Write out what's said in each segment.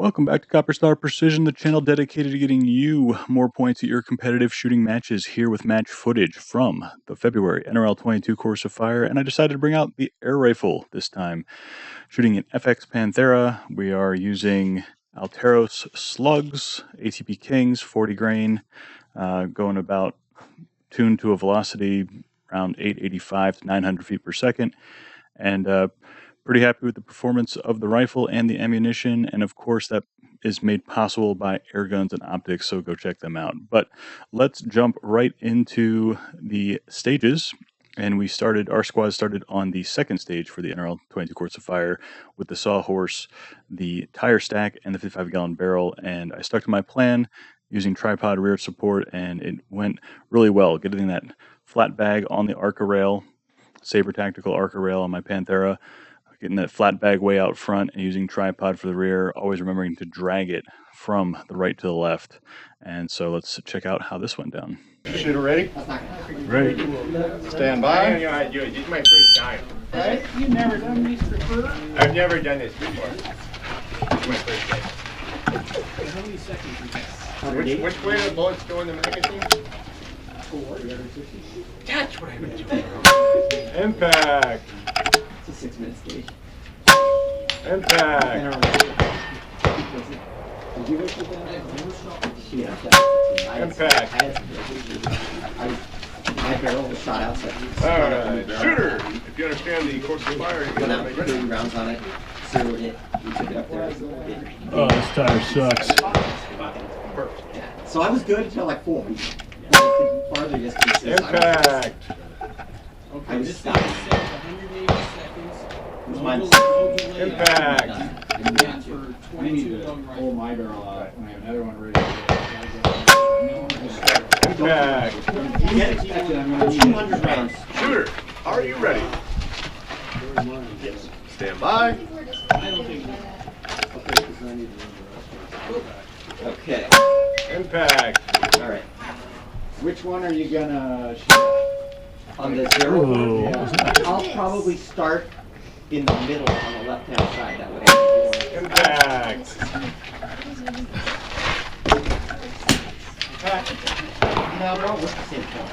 Welcome back to Copper Star Precision, the channel dedicated to getting you more points at your competitive shooting matches, here with match footage from the February NRL22 Course of Fire, and I decided to bring out the air rifle this time. Shooting an FX Panthera, we are using Alteros slugs, ATP Kings, 40 grain, going about tuned to a velocity around 885 to 900 feet per second, and pretty happy with the performance of the rifle and the ammunition, and of course that is made possible by Air Guns and Optics, so go check them out. But let's jump right into the stages, and our squad started on the second stage for the NRL22 Course of Fire with the sawhorse, the tire stack, and the 55-gallon barrel, and I stuck to my plan using tripod rear support, and it went really well, getting that flat bag on the Arca rail, Saber Tactical Arca rail on my Panthera, getting that flat bag way out front and using tripod for the rear, always remembering to drag it from the right to the left. And so let's check out how this went down. Shooter ready? Ready. Stand by. This is my first time. Right? You've never done these before? I've never done this before. This is my first day. How many seconds is this? Which way do the bullets go in the magazine? 4. That's what I've been doing. Impact. It's a 6-minute stage. Impact. Did you guys get that? Impact. My barrel was shot out. So Alright, shooter! If you understand the course of fire, you went gotta out, make 30 rounds on it, zeroed it, we took it up there. Oh, this tire sucks. Yeah. So I was good until like 4. Farther just Impact. I was stopped. It was my Impact. Pull my barrel out and I have another one ready. Impact. Get expected, I'm going to 200 rounds. Shooter, are you ready? Yes. Stand by. Okay. Impact. All right. Which one are you gonna shoot? On the zero, Ooh. I'll probably start in the middle on the left-hand side. That way. Impact. No, we're all with the same point.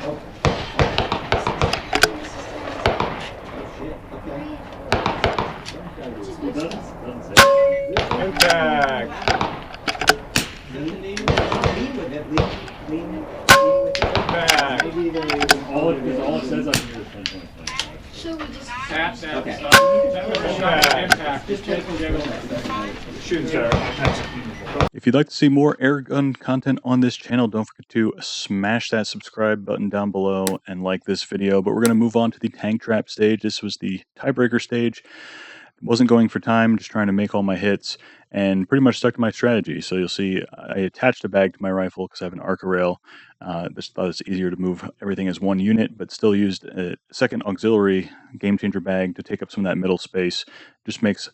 Oh. Impact. Impact. All it says on here is 10.5. So we just Okay. Shooting star. If you'd like to see more air gun content on this channel, don't forget to smash that subscribe button down below and like this video. But we're going to move on to the tank trap stage. This was the tiebreaker stage. Wasn't going for time, just trying to make all my hits, and pretty much stuck to my strategy. So you'll see I attached a bag to my rifle because I have an Arca rail. Just thought it's easier to move everything as one unit, but still used a second auxiliary game changer bag to take up some of that middle space. Just makes,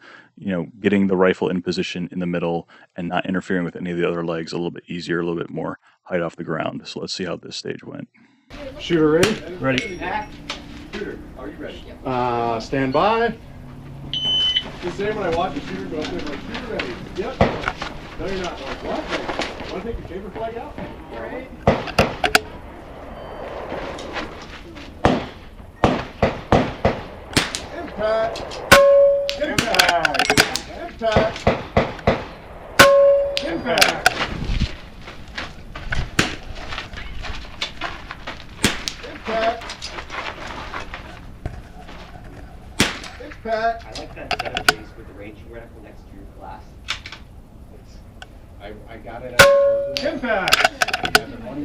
getting the rifle in position in the middle and not interfering with any of the other legs a little bit easier, a little bit more height off the ground. So let's see how this stage went. Shooter ready? Ready. Shooter, are you ready? Stand by. Just say when I watch a shooter go up there, like, shooter ready. Yep. No, you're not. Like, what? Want to take your chamber flag out? right. Impact. Impact. Impact. Impact. Impact. Impact. I like that setup base with the ranging reticle next to your glass. I got it at the Impact. Impact.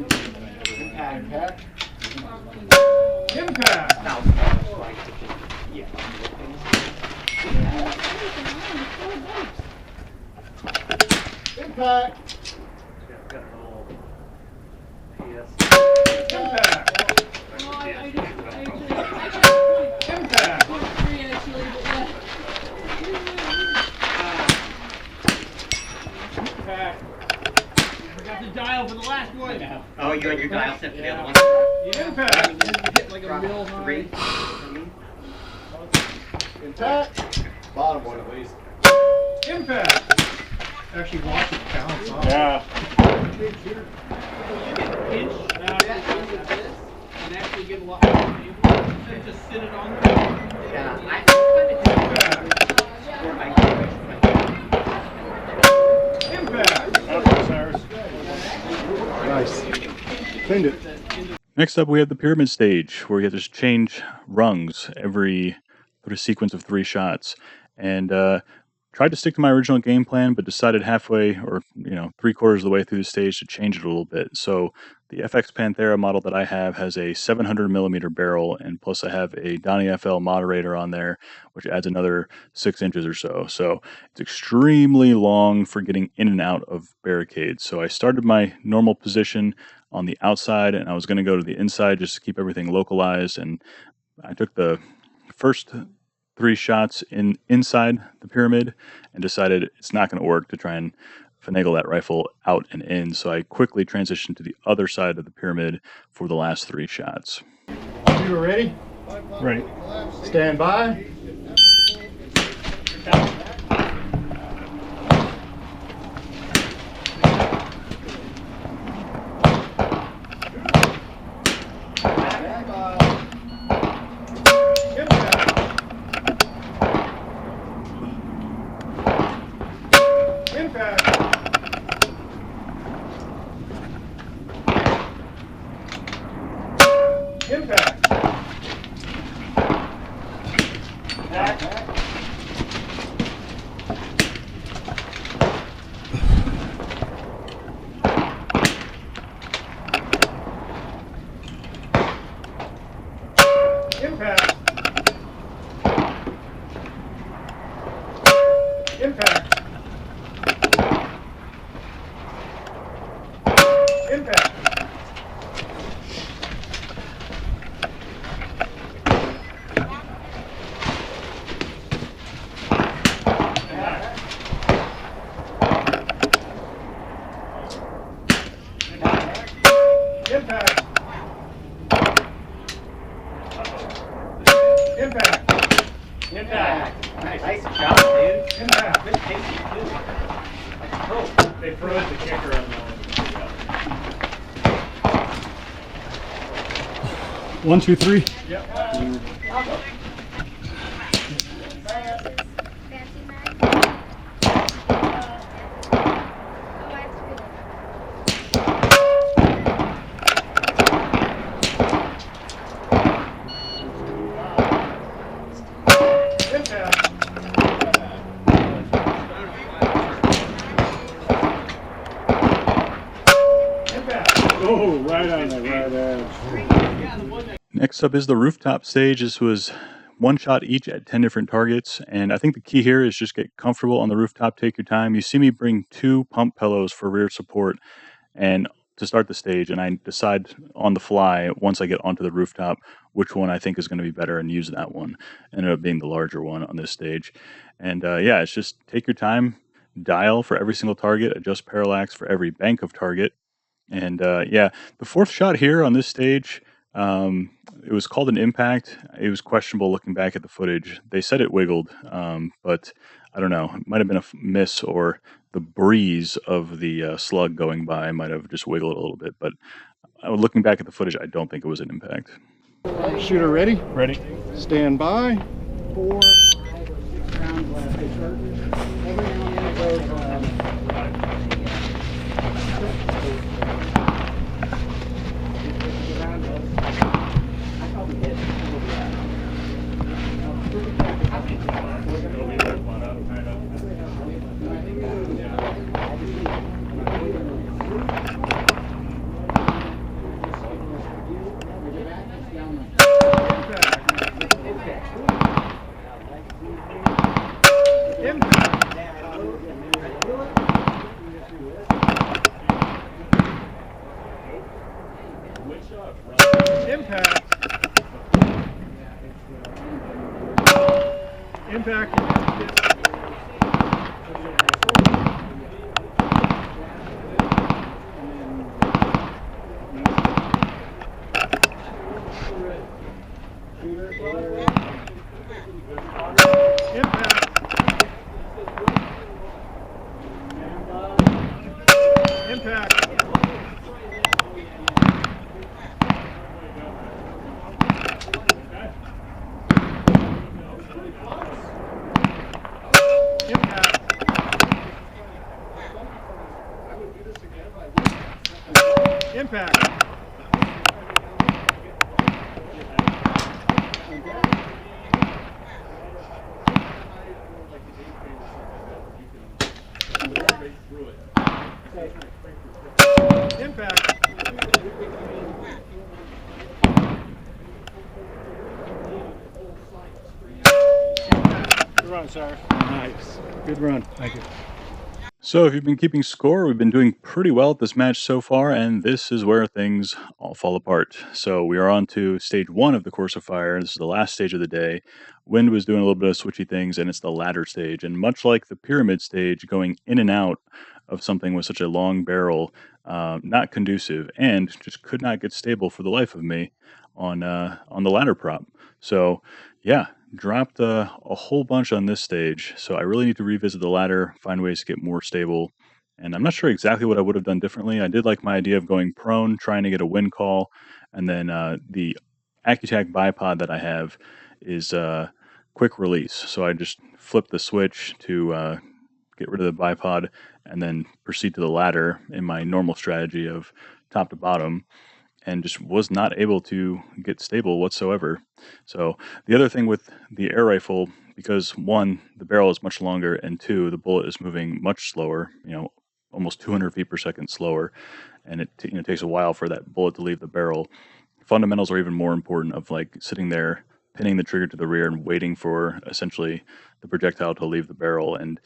Impact. Yeah. Impact. Impact. Well, I Impact. want 3 actually, but yeah. Impact. Forgot the dial for the last one. Oh, you had your dial set for the other one? Impact. Hit like a mill high. 3. Impact. Bottom one at least. Impact. Actually, watch it bounce off. Yeah. Big shooter. You can pinch with this and actually get a lot more table. Instead of just sit it on there. Yeah, I kind of do that. Where my Nice. Cleaned it. Next up, we have the pyramid stage, where you have to just change rungs every sort of sequence of 3 shots. And tried to stick to my original game plan, but decided halfway, or 3/4 of the way through the stage, to change it a little bit. So the FX Panthera model that I have has a 700mm barrel, and plus I have a Donnie FL moderator on there, which adds another 6 inches or so. So it's extremely long for getting in and out of barricades. So I started my normal position on the outside, and I was going to go to the inside just to keep everything localized. And I took the first 3 shots inside the pyramid and decided it's not going to work to try and finagle that rifle out and in. So I quickly transitioned to the other side of the pyramid for the last 3 shots. You ready? Ready. Stand by. Nice job, dude. Good tasty too. They froze the kicker on that one. 1, 2, 3. Oh, right on the right edge. Next up is the rooftop stage. This was 1 shot each at 10 different targets, and I think the key here is just get comfortable on the rooftop, take your time. You see me bring 2 pump pillows for rear support and to start the stage, and I decide on the fly once I get onto the rooftop which one I think is going to be better and use that one. Ended up being the larger one on this stage. And yeah, it's just take your time, dial for every single target, adjust parallax for every bank of target. And yeah, the 4th shot here on this stage, it was called an impact. It was questionable looking back at the footage. They said it wiggled, but I don't know. It might have been a miss, or the breeze of the slug going by might have just wiggled a little bit. But looking back at the footage, I don't think it was an impact. Shooter ready? Ready. Stand by. 4. Round left. Every now and then it goes, I probably did. Good run, sir. Nice. Good run. Thank you. So, if you've been keeping score, we've been doing pretty well at this match so far, and this is where things all fall apart. So, we are on to stage 1 of the Course of Fire. This is the last stage of the day. Wind was doing a little bit of switchy things, and it's the ladder stage. And much like the pyramid stage, going in and out of something with such a long barrel, not conducive, and just could not get stable for the life of me on the ladder prop. So, yeah, dropped a whole bunch on this stage, so I really need to revisit the ladder, find ways to get more stable. And I'm not sure exactly what I would have done differently. I did like my idea of going prone, trying to get a wind call, and then the Accutac bipod that I have is quick release. So I just flip the switch to get rid of the bipod and then proceed to the ladder in my normal strategy of top to bottom, and just was not able to get stable whatsoever. So the other thing with the air rifle, because one, the barrel is much longer, and two, the bullet is moving much slower, almost 200 feet per second slower, and it takes a while for that bullet to leave the barrel. Fundamentals are even more important, of like sitting there, pinning the trigger to the rear and waiting for essentially the projectile to leave the barrel. And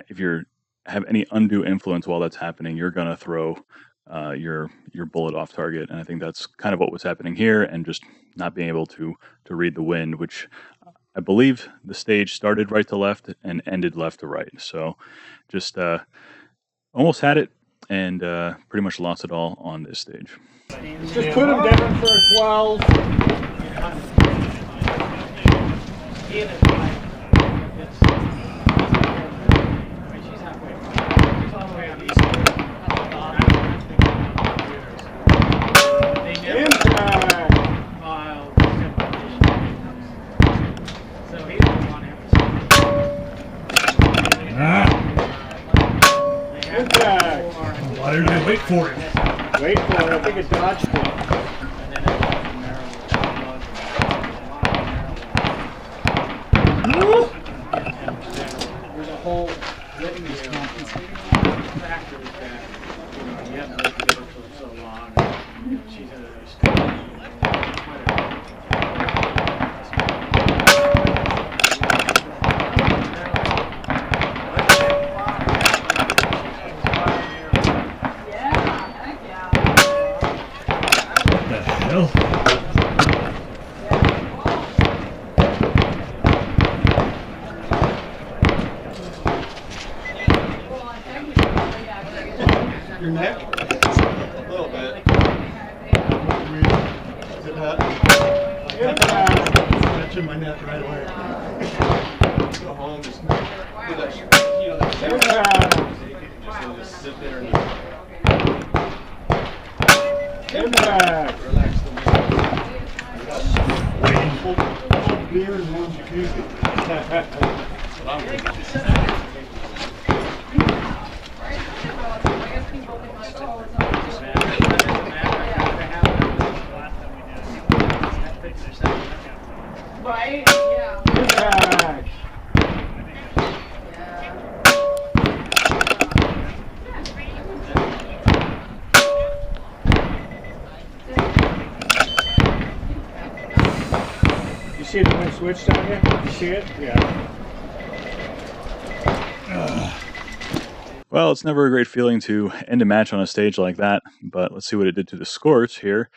if you have any undue influence while that's happening, you're gonna throw your bullet off target. And I think that's kind of what was happening here, and just not being able to read the wind, which I believe the stage started right to left and ended left to right. So just almost had it, and pretty much lost it all on this stage. Just put him down for a 12. Why did I wait for it? Wait for it. I think it dodged it. There's a whole litany of factors that you haven't lived together for so long. She's in Your neck? A little bit. Is it hot? Stretching my neck right away. Go home, just do that. Just sit there and Impact. relax the muscles. Beer and one jacuzzi. Right? Yeah. Impact. You see the one switch down here? You see it? Yeah. Well, it's never a great feeling to end a match on a stage like that, but let's see what it did to the scores here.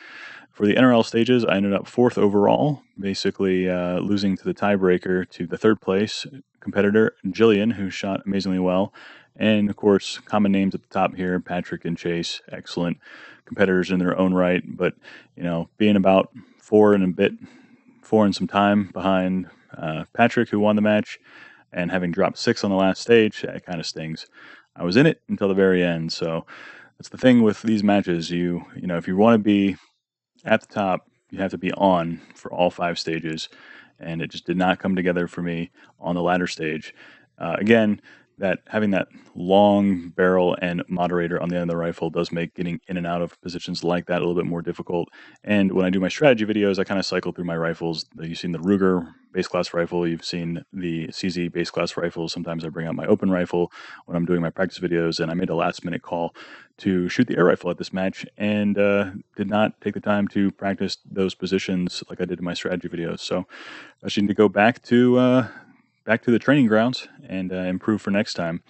For the NRL stages, I ended up 4th overall, basically losing to the tiebreaker to the 3rd place competitor, Jillian, who shot amazingly well. And, of course, common names at the top here, Patrick and Chase, excellent competitors in their own right. But, being about 4 and some time behind Patrick, who won the match, and having dropped 6 on the last stage, it kind of stings. I was in it until the very end, so that's the thing with these matches. You know, if you want to be at the top, you have to be on for all 5 stages, and it just did not come together for me on the ladder stage. Again, that having that long barrel and moderator on the end of the rifle does make getting in and out of positions like that a little bit more difficult. And when I do my strategy videos, I kind of cycle through my rifles. You've seen the Ruger base class rifle, you've seen the CZ base class rifle. Sometimes I bring out my open rifle when I'm doing my practice videos, and I made a last minute call to shoot the air rifle at this match and did not take the time to practice those positions like I did in my strategy videos. So I should need to go back to the training grounds and improve for next time.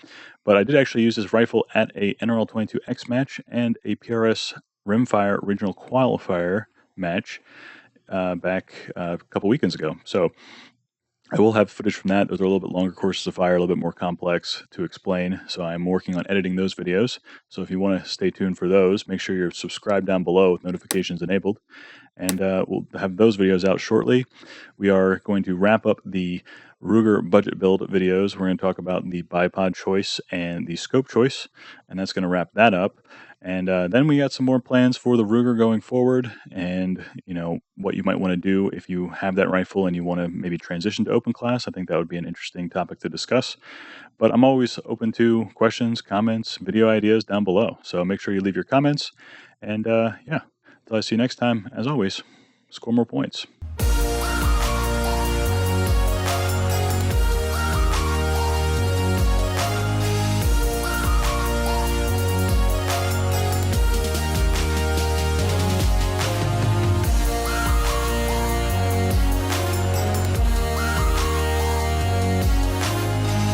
But I did actually use this rifle at a NRL22 X match and a PRS Rimfire Regional Qualifier match back a couple weekends ago. So I will have footage from that. Those are a little bit longer courses of fire, a little bit more complex to explain. So I'm working on editing those videos. So if you want to stay tuned for those, make sure you're subscribed down below with notifications enabled. And we'll have those videos out shortly. We are going to wrap up the Ruger budget build videos. We're going to talk about the bipod choice and the scope choice, and that's going to wrap that up. And then we got some more plans for the Ruger going forward, and you know what you might want to do if you have that rifle and you want to maybe transition to open class. I think that would be an interesting topic to discuss. But I'm always open to questions, comments, video ideas down below. So make sure you leave your comments. And yeah, until I see you next time, as always, score more points.